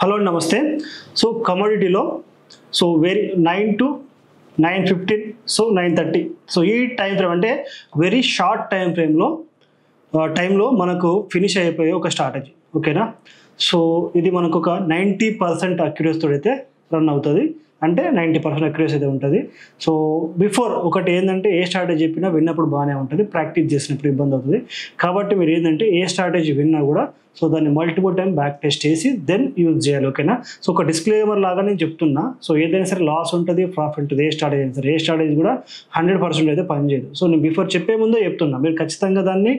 Hello నమస్తే. So కమోడిటీలో very 9 to 9:15, 9:30, ఈ time frame అంటే వెరీ షార్ట్ టైంలో మనకు ఫినిష్ అయిపోయే ఒక స్ట్రాటజీ. ఓకేనా? సో ఇది మనకు ఒక 90% అక్యురసీతో అయితే రన్ అవుతుంది. అంటే 90% అక్యురసీ అయితే ఉంటుంది. సో బిఫోర్ ఒకటి ఏంటంటే ఏ స్ట్రాటజీ చెప్పినా విన్నప్పుడు బాగానే ఉంటుంది, ప్రాక్టీస్ చేసినప్పుడు ఇబ్బంది అవుతుంది. కాబట్టి మీరు ఏంటంటే ఏ స్ట్రాటజీ విన్నా కూడా దాన్ని మల్టిపుల్ టైం బ్యాక్ టెస్ట్ చేసి దెన్ యూజ్ చేయాలి. ఓకేనా? సో ఒక డిస్క్లైమర్ లాగా నేను చెప్తున్నా. సో ఏదైనా సరే లాస్ ఉంటుంది, ప్రాఫిట్ ఉంటుంది. ఏ స్ట్రాటజీ అయినా సరే, ఏ స్ట్రాటజీ కూడా 100% అయితే పనిచేయదు. సో నేను బిఫోర్ చెప్పే ముందే చెప్తున్నా, మీరు ఖచ్చితంగా దాన్ని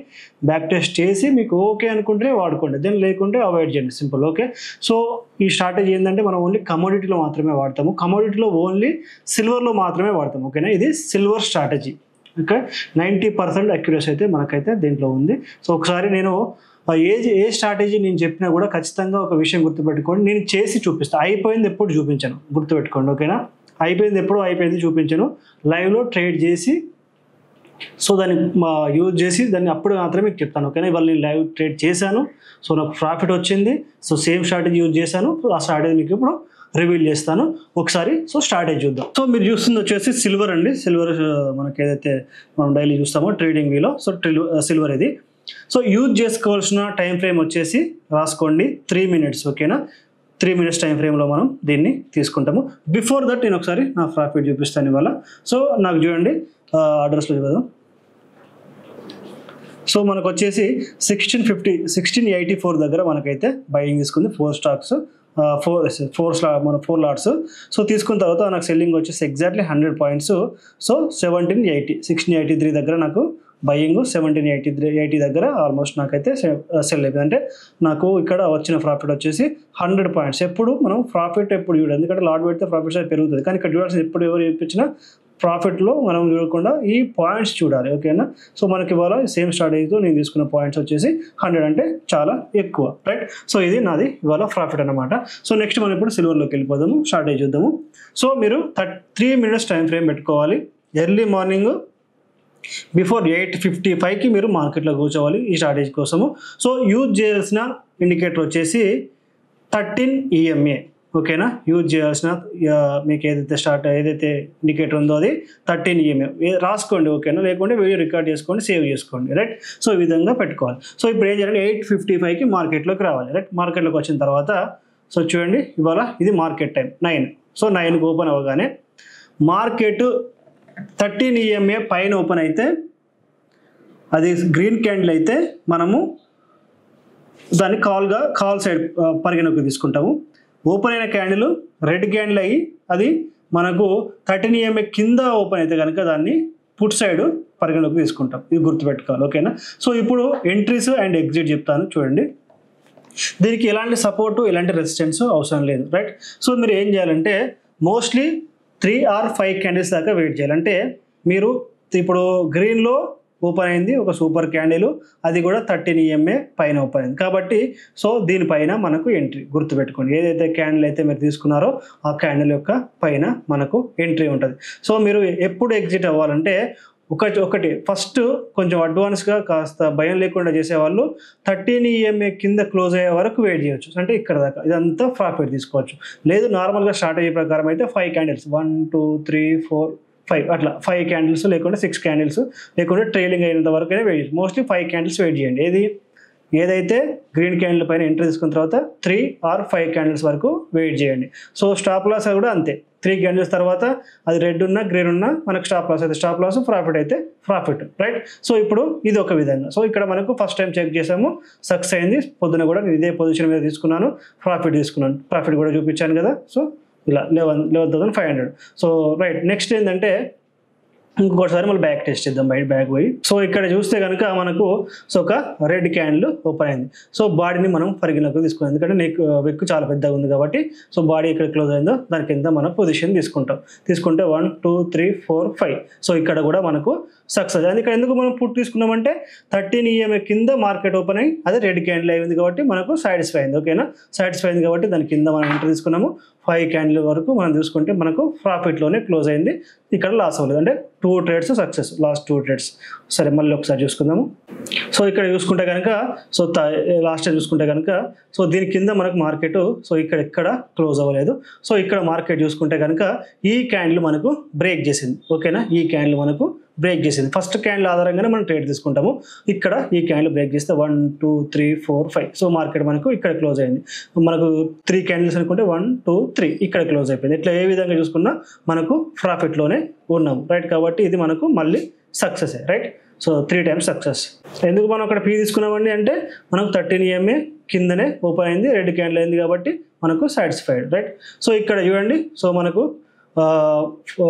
బ్యాక్ టెస్ట్ చేసి మీకు ఓకే అనుకుంటే వాడుకోండి, దెన్ లేకుంటే అవాయిడ్ చేయండి. సింపుల్. ఓకే? సో ఈ స్ట్రాటజీ ఏంటంటే మనం ఓన్లీ కమోడిటీలో మాత్రమే వాడతాము. కమోడిటీలో ఓన్లీ సిల్వర్లో మాత్రమే వాడతాము. ఓకేనా? ఇది సిల్వర్ స్ట్రాటజీ. ఓకే? 90% అక్యురసీ అయితే మనకైతే దీంట్లో ఉంది. సో ఒకసారి నేను ఏ స్ట్రాటజీ నేను చెప్పినా కూడా ఖచ్చితంగా ఒక విషయం గుర్తుపెట్టుకోండి, నేను చేసి చూపిస్తాను. అయిపోయింది ఎప్పుడు చూపించాను, గుర్తుపెట్టుకోండి. ఓకేనా? అయిపోయింది చూపించాను. లైవ్లో ట్రేడ్ చేసి దాన్ని యూజ్ చేసి దాన్ని అప్పుడు మాత్రమే మీకు చెప్తాను. ఓకేనా? ఇవాళ నేను లైవ్ ట్రేడ్ చేశాను, నాకు ప్రాఫిట్ వచ్చింది. సేమ్ స్ట్రాటజీ యూజ్ చేశాను. ఆ స్ట్రాటజీ మీకు ఇప్పుడు రివీల్ చేస్తాను. ఒకసారి స్ట్రాటజీ చూద్దాం. మీరు చూస్తుంది వచ్చేసి సిల్వర్ అండి. సిల్వర్ మనకి ఏదైతే మనం డైలీ చూస్తామో ట్రేడింగ్ వీలో, సిల్వర్ ఇది. యూజ్ చేసుకోవాల్సిన టైం ఫ్రేమ్ వచ్చేసి రాసుకోండి 3 minutes. ఓకేనా? 3 minutes టైం ఫ్రేమ్లో మనం దీన్ని తీసుకుంటాము. బిఫోర్ దట్ నేను ఒకసారి నా ప్రాఫిట్ చూపిస్తాను ఇవాళ. నాకు చూడండి ఆర్డర్స్లో చూద్దాం. మనకు వచ్చేసి 1684 దగ్గర మనకైతే బయింగ్ తీసుకుంది 4 స్టాక్స్, 4 లాట్స్. తీసుకున్న తర్వాత నాకు సెల్లింగ్ వచ్చేసి ఎగ్జాక్ట్లీ 100 points. 1683 దగ్గర నాకు బయింగ్, 1780 దగ్గర ఆల్మోస్ట్ నాకైతే సెల్ అయిపోయింది. అంటే నాకు ఇక్కడ వచ్చిన ప్రాఫిట్ వచ్చేసి 100 points. ఎప్పుడు మనం ప్రాఫిట్ ఎప్పుడు చూడాలి, ఎందుకంటే లాట్ పెడితే ప్రాఫిట్స్ అయితే పెరుగుతుంది. కానీ ఇక్కడ చూడాల్సింది ఎప్పుడు ఎవరు చూపించినా ప్రాఫిట్లో మనం చూడకుండా ఈ పాయింట్స్ చూడాలి. ఓకేనా? మనకి ఇవాళ సేమ్ స్ట్రాటజీతో నేను తీసుకున్న పాయింట్స్ వచ్చేసి 100, అంటే చాలా ఎక్కువ. రైట్? ఇది నాది ఇవాళ ప్రాఫిట్ అనమాట. నెక్స్ట్ మనం ఇప్పుడు సిల్వర్లోకి వెళ్ళిపోదాము, స్ట్రాటజీ చూద్దాము. మీరు 3 minutes టైం ఫ్రేమ్ పెట్టుకోవాలి. ఎర్లీ మార్నింగ్ బిఫోర్ 8:55కి మీరు మార్కెట్లో కూర్చోవాలి ఈ స్ట్రాటజీ కోసము. యూజ్ చేయాల్సిన ఇండికేటర్ వచ్చేసి 13 EMA. ఓకేనా? యూజ్ చేయాల్సిన మీకు ఏదైతే ఇండికేటర్ ఉందో అది 13 EMA రాసుకోండి. ఓకేనా? లేకుంటే వీడియో రికార్డ్ చేసుకోండి, సేవ్ చేసుకోండి. రైట్? ఈ విధంగా పెట్టుకోవాలి. ఇప్పుడు ఏం చేయాలి, 8:55కి మార్కెట్లోకి రావాలి. రైట్? మార్కెట్లోకి వచ్చిన తర్వాత చూడండి ఇవాళ ఇది మార్కెట్ టైం 9. 9కి ఓపెన్ అవ్వగానే మార్కెట్ 13 EMA పైన ఓపెన్ అయితే, అది గ్రీన్ క్యాండిల్ అయితే మనము దాన్ని కాల్ సైడ్ పరిగణలోకి తీసుకుంటాము. ఓపెన్ అయిన క్యాండిల్ రెడ్ క్యాండిల్ అయ్యి అది మనకు 13 EMA కింద ఓపెన్ అయితే కనుక దాన్ని పుట్ సైడ్ పరిగణలోకి తీసుకుంటాం. ఇది గుర్తుపెట్టుకోవాలి. ఓకేనా? ఇప్పుడు ఎంట్రీస్ అండ్ ఎగ్జిట్ చెప్తాను చూడండి. దీనికి ఎలాంటి సపోర్టు, ఎలాంటి రెసిస్టెన్స్ అవసరం లేదు. రైట్? మీరు ఏం చేయాలంటే మోస్ట్లీ 3 or 5 క్యాండిల్స్ దాకా వెయిట్ చేయాలి. అంటే మీరు ఇప్పుడు గ్రీన్లో ఓపెన్ అయింది ఒక సూపర్ క్యాండిల్, అది కూడా 13 EMA పైన ఓపెన్ అయింది కాబట్టి దీనిపైన మనకు ఎంట్రీ. గుర్తుపెట్టుకోండి, ఏదైతే క్యాండిల్ అయితే మీరు తీసుకున్నారో ఆ క్యాండిల్ యొక్క పైన మనకు ఎంట్రీ ఉంటుంది. మీరు ఎప్పుడు ఎగ్జిట్ అవ్వాలంటే ఒకటి ఫస్ట్ కొంచెం అడ్వాన్స్గా కాస్త భయం లేకుండా చేసేవాళ్ళు 13 EMA కింద క్లోజ్ అయ్యే వరకు వెయిట్ చేయొచ్చు. అంటే ఇక్కడ దాకా ఇదంతా ప్రాఫిట్ తీసుకోవచ్చు. లేదు నార్మల్గా స్ట్రాటజీ ప్రకారం అయితే 5 క్యాండిల్స్ 1 2 3 4 5 అట్లా 5 క్యాండిల్స్ లేకుంటే 6 క్యాండిల్స్ లేకుంటే ట్రైలింగ్ అయినంత వరకు అయినా వెయిట్ చేయండి. మోస్ట్లీ 5 క్యాండిల్స్ వెయిట్ చేయండి. ఏదైతే గ్రీన్ క్యాండిల్ పైన ఎంట్రీ తీసుకున్న తర్వాత 3 or 5 క్యాండిల్స్ వరకు వెయిట్ చేయండి. స్టాప్ లాస్ కూడా అంతే. 3 క్యాండిల్స్ తర్వాత అది రెడ్ ఉన్నా గ్రీన్ ఉన్నా మనకు స్టాప్ లాస్ అయితే స్టాప్ లాస్, ప్రాఫిట్ అయితే ప్రాఫిట్. రైట్? ఇప్పుడు ఇది ఒక విధంగా. ఇక్కడ మనకు ఫస్ట్ టైం చెక్ చేసాము, సక్సెస్ అయింది. పొద్దున కూడా నేను ఇదే పొజిషన్ మీద తీసుకున్నాను, ప్రాఫిట్ కూడా చూపించాను కదా. ఇలా 11,500. రైట్, నెక్స్ట్ ఏంటంటే ఇంకొకసారి మళ్ళీ బ్యాక్ టెస్ట్ చేద్దాం. బ్యాక్ పోయి ఇక్కడ చూస్తే కనుక మనకు ఒక రెడ్ క్యాండిల్ ఓపెన్ అయింది. బాడీని మనం పరిగణలోకి తీసుకున్నాం, ఎందుకంటే వెక్కు చాలా పెద్దగా ఉంది కాబట్టి. బాడీ ఎక్కడ క్లోజ్ అయిందో దాని కింద మనం పొజిషన్ తీసుకుంటే 1 2 3 4 5. ఇక్కడ కూడా మనకు సక్సెస్ అయింది. ఇక్కడ ఎందుకు మనం పుట్ తీసుకున్నామంటే 13 EMA కింద మార్కెట్ ఓపెన్ అయ్యి అది రెడ్ క్యాండిల్ అయింది కాబట్టి మనకు సాటిస్ఫై అయింది. ఓకేనా? సాటిస్ఫై అయింది కాబట్టి దాని కింద మనం ఎంట్రీ తీసుకున్నాము. 5 క్యాండిల్ వరకు మనం చూసుకుంటే మనకు ప్రాఫిట్లోనే క్లోజ్ అయింది. ఇక్కడ లాస్ అవ్వలేదు, అంటే 2 ట్రేడ్స్ సక్సెస్, లాస్ట్ 2 ట్రేడ్స్. సరే మళ్ళీ ఒకసారి చూసుకుందాము. సో ఇక్కడ చూసుకుంటే కనుక సో లాస్ట్ టైం చూసుకుంటే కనుక సో దీని కింద మనకు మార్కెట్ సో ఇక్కడ క్లోజ్ అవ్వలేదు. సో ఇక్కడ మార్కెట్ చూసుకుంటే కనుక ఈ క్యాండిల్ మనకు బ్రేక్ చేసింది. ఓకేనా, ఈ క్యాండిల్ మనకు బ్రేక్ చేసింది. ఫస్ట్ క్యాండిల్ ఆధారంగానే మనం ట్రేడ్ తీసుకుంటాము. ఇక్కడ ఈ క్యాండిల్ బ్రేక్ చేస్తే 1 2 3 4 5 సో మార్కెట్ మనకు ఇక్కడ క్లోజ్ అయింది. మనకు 3 క్యాండిల్స్ అనుకుంటే 1 2 3 ఇక్కడ క్లోజ్ అయిపోయింది. ఇట్లా ఏ విధంగా చూసుకున్నా మనకు ప్రాఫిట్లోనే ఉన్నాము, రైట్. కాబట్టి ఇది మనకు మళ్ళీ success, right. So 3 times success. ఎందుకు మనం అక్కడ పీ తీసుకున్నామండి అంటే మనకు 13 EMA కిందనే ఓపెన్ అయింది, రెడ్ క్యాండిల్ అయింది కాబట్టి మనకు సాటిస్ఫైడ్, రైట్. సో ఇక్కడ చూడండి, సో మనకు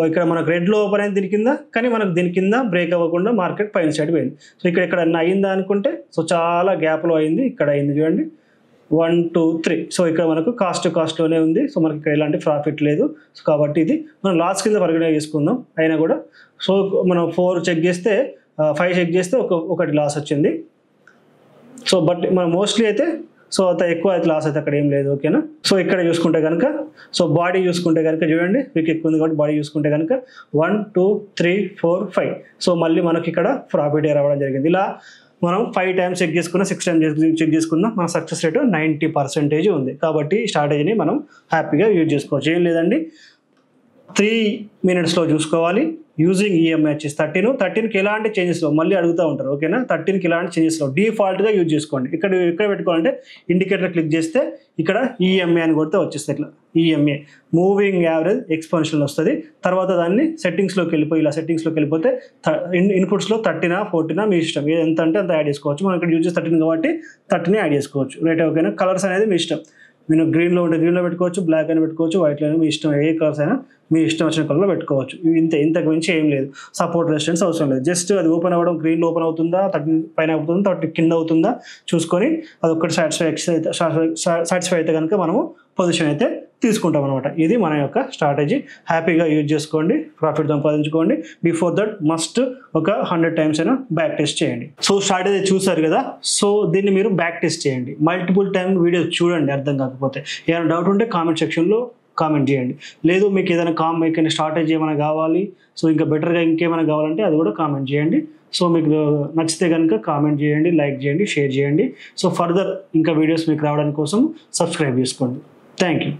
ఇక్కడ మనకు రెడ్లో ఓపెన్ అయింది దీని కింద, కానీ మనకు దీని కింద బ్రేక్ అవ్వకుండా మార్కెట్ పైన సైడ్ పోయింది. సో ఇక్కడ అయిందా అనుకుంటే సో చాలా గ్యాప్లో అయింది, ఇక్కడ అయింది చూడండి 1 2 3. సో ఇక్కడ మనకు కాస్ట్లోనే ఉంది. సో మనకి ఇక్కడ ఎలాంటి ప్రాఫిట్ లేదు. సో కాబట్టి ఇది మనం లాస్ కింద పరిగణన చేసుకుందాం. అయినా కూడా సో మనం 4 చెక్ చేస్తే 5 చెక్ చేస్తే ఒకటి లాస్ వచ్చింది. సో బట్ మనం మోస్ట్లీ అయితే సో అంత ఎక్కువ అయితే లాస్ అయితే అక్కడ ఏం లేదు. ఓకేనా. సో ఇక్కడ చూసుకుంటే కనుక సో బాడీ చూసుకుంటే కనుక చూడండి, వీక్ ఎక్కువ ఉంది కాబట్టి బాడీ చూసుకుంటే కనుక 1 2 3 4 5 సో మళ్ళీ మనకి ఇక్కడ ప్రాఫిట్ రావడం జరిగింది. ఇలా మనం 5 టైమ్స్ చెక్ చేసుకున్నా 6 టైమ్స్ చెక్ చేసుకున్నా మన సక్సెస్ రేటు 90% ఉంది. కాబట్టి ఈ స్ట్రాటజీని మనం హ్యాపీగా యూజ్ చేసుకోవచ్చు. ఏం లేదండి, 3 మినిట్స్లో చూసుకోవాలి. యూజింగ్ ఈఎంఐ వచ్చేసి 13కి ఎలాంటి చేంజెస్లో మళ్ళీ అడుగుతూ ఉంటారు. ఓకేనా, 13కి ఎలాంటి చేంజెస్లో డిఫాల్ట్గా యూజ్ చేసుకోండి. ఇక్కడ పెట్టుకోవాలంటే ఇండికేటర్ క్లిక్ చేస్తే ఇక్కడ ఈఎంఐ అని కొడితే వచ్చేస్తుంది. ఇట్లా ఈఎంఐ మూవింగ్ యావరేజ్ ఎక్స్పెన్షన్ వస్తుంది. తర్వాత దాన్ని సెట్టింగ్స్లోకి వెళ్ళిపోయి ఇలా సెట్టింగ్స్లోకి వెళ్ళిపోతే ఇన్పుట్స్లో 13 14 మీ ఇష్టం, ఎంత అంటే అంత యాడ్ చేసుకోవచ్చు. మనం ఇక్కడ యూజ్ చేసి 13 కాబట్టి 13 యాడ్ చేసుకోవచ్చు, రైట్. ఓకేనా. కలర్స్ అనేది మీ ఇష్టం, మీరు గ్రీన్లో ఉంటే గ్రీన్లో పెట్టుకోవచ్చు, బ్లాక్ అని పెట్టుకోవచ్చు, వైట్లో మీ ఇష్టం, ఏ కలర్స్ అయినా మీ ఇష్టం వచ్చిన కలర్లో పెట్టుకోవచ్చు. ఇంతకు మించి ఏం లేదు. సపోర్ట్ రెసిస్టెన్స్ అవసరం లేదు. జస్ట్ అది ఓపెన్ అవ్వడం, గ్రీన్లో ఓపెన్ అవుతుందా, 13 పైన అవుతుందా, 13 కింద అవుతుందా చూసుకొని అది ఒక్కటి సాటిస్ఫై అయితే కనుక మనము పొజిషన్ అయితే తీసుకుంటాం అనమాట. ఇది మన యొక్క స్ట్రాటజీ. హ్యాపీగా యూజ్ చేసుకోండి, ప్రాఫిట్ సంపాదించుకోండి. బిఫోర్ దట్ మస్ట్ ఒక 100 టైమ్స్ అయినా బ్యాక్ టెస్ట్ చేయండి. సో స్ట్రాటజీ చూసారు కదా, సో దీన్ని మీరు బ్యాక్ టెస్ట్ చేయండి. మల్టిపుల్ టైం వీడియోస్ చూడండి. అర్థం కాకపోతే ఏమైనా డౌట్ ఉంటే కామెంట్ సెక్షన్లో కామెంట్ చేయండి. లేదు మీకు ఏదైనా స్ట్రాటజీ ఏమైనా కావాలి, సో ఇంకా బెటర్గా ఇంకేమైనా కావాలంటే అది కూడా కామెంట్ చేయండి. సో మీకు నచ్చితే కనుక కామెంట్ చేయండి, లైక్ చేయండి, షేర్ చేయండి. సో ఫర్దర్ ఇంకా వీడియోస్ మీకు రావడానికి కోసం సబ్స్క్రైబ్ చేసుకోండి. Thank you.